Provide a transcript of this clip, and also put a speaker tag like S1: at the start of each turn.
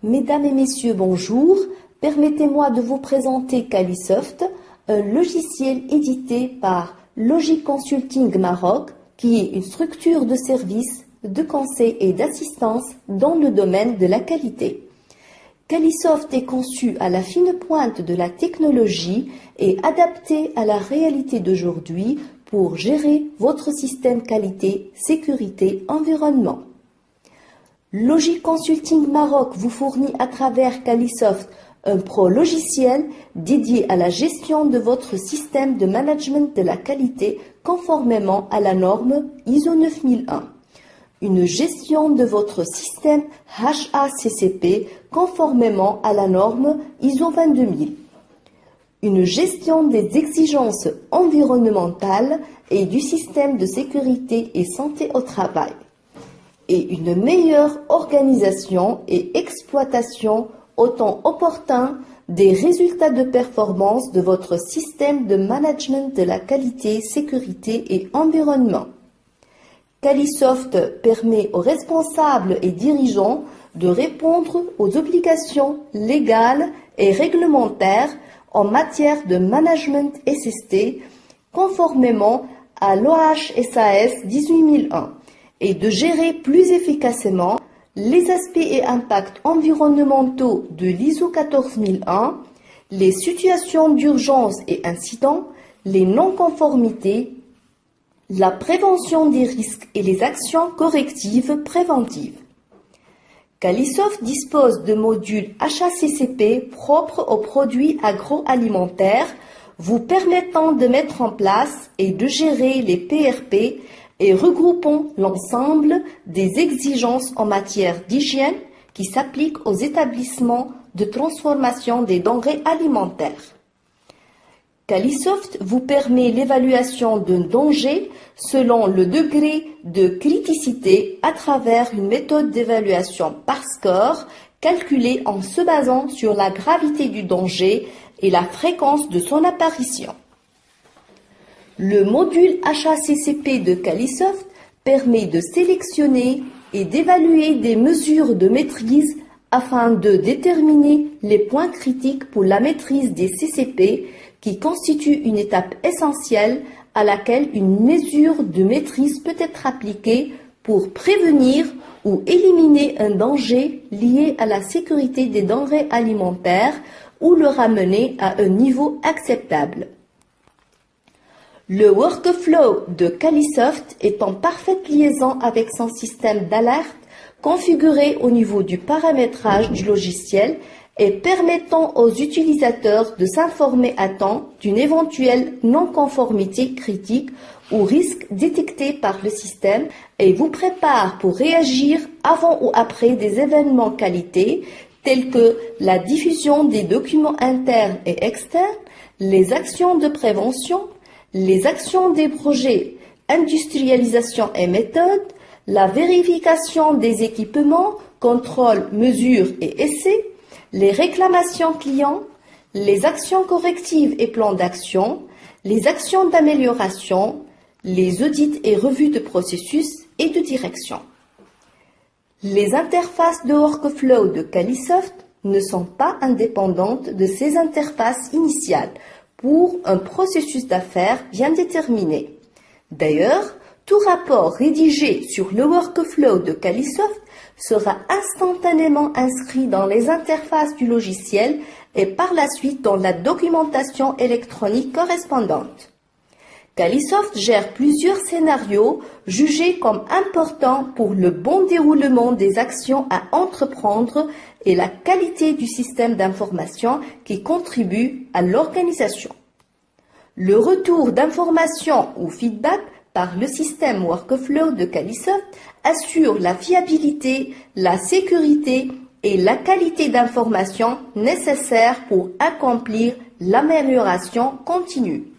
S1: Mesdames et messieurs, bonjour. Permettez-moi de vous présenter Calisoft, un logiciel édité par Logic Consulting Maroc, qui est une structure de services, de conseil et d'assistance dans le domaine de la qualité. Calisoft est conçu à la fine pointe de la technologie et adapté à la réalité d'aujourd'hui pour gérer votre système qualité, sécurité, environnement. Logic Consulting Maroc vous fournit à travers Calisoft un pro logiciel dédié à la gestion de votre système de management de la qualité conformément à la norme ISO 9001. Une gestion de votre système HACCP conformément à la norme ISO 22000. Une gestion des exigences environnementales et du système de sécurité et santé au travail. Et une meilleure organisation et exploitation au temps opportun des résultats de performance de votre système de management de la qualité, sécurité et environnement. Calisoft permet aux responsables et dirigeants de répondre aux obligations légales et réglementaires en matière de management SST conformément à l'OHSAS 18001 et de gérer plus efficacement les aspects et impacts environnementaux de l'ISO 14001, les situations d'urgence et incidents, les non-conformités, la prévention des risques et les actions correctives préventives. Calisoft dispose de modules HACCP propres aux produits agroalimentaires, vous permettant de mettre en place et de gérer les PRP et regroupant l'ensemble des exigences en matière d'hygiène qui s'appliquent aux établissements de transformation des denrées alimentaires. Calisoft vous permet l'évaluation d'un danger selon le degré de criticité à travers une méthode d'évaluation par score calculée en se basant sur la gravité du danger et la fréquence de son apparition. Le module HACCP de Calisoft permet de sélectionner et d'évaluer des mesures de maîtrise afin de déterminer les points critiques pour la maîtrise des CCP qui constituent une étape essentielle à laquelle une mesure de maîtrise peut être appliquée pour prévenir ou éliminer un danger lié à la sécurité des denrées alimentaires ou le ramener à un niveau acceptable. Le workflow de Calisoft est en parfaite liaison avec son système d'alerte configuré au niveau du paramétrage du logiciel et permettant aux utilisateurs de s'informer à temps d'une éventuelle non-conformité critique ou risque détecté par le système et vous prépare pour réagir avant ou après des événements qualité tels que la diffusion des documents internes et externes, les actions de prévention, les actions des projets, industrialisation et méthode, la vérification des équipements, contrôle, mesure et essais, les réclamations clients, les actions correctives et plans d'action, les actions d'amélioration, les audits et revues de processus et de direction. Les interfaces de workflow de Calisoft ne sont pas indépendantes de ces interfaces initiales pour un processus d'affaires bien déterminé. D'ailleurs, tout rapport rédigé sur le workflow de Calisoft sera instantanément inscrit dans les interfaces du logiciel et par la suite dans la documentation électronique correspondante. Calisoft gère plusieurs scénarios jugés comme importants pour le bon déroulement des actions à entreprendre et la qualité du système d'information qui contribue à l'organisation. Le retour d'information ou feedback par le système workflow de Calisoft assure la fiabilité, la sécurité et la qualité d'information nécessaires pour accomplir l'amélioration continue.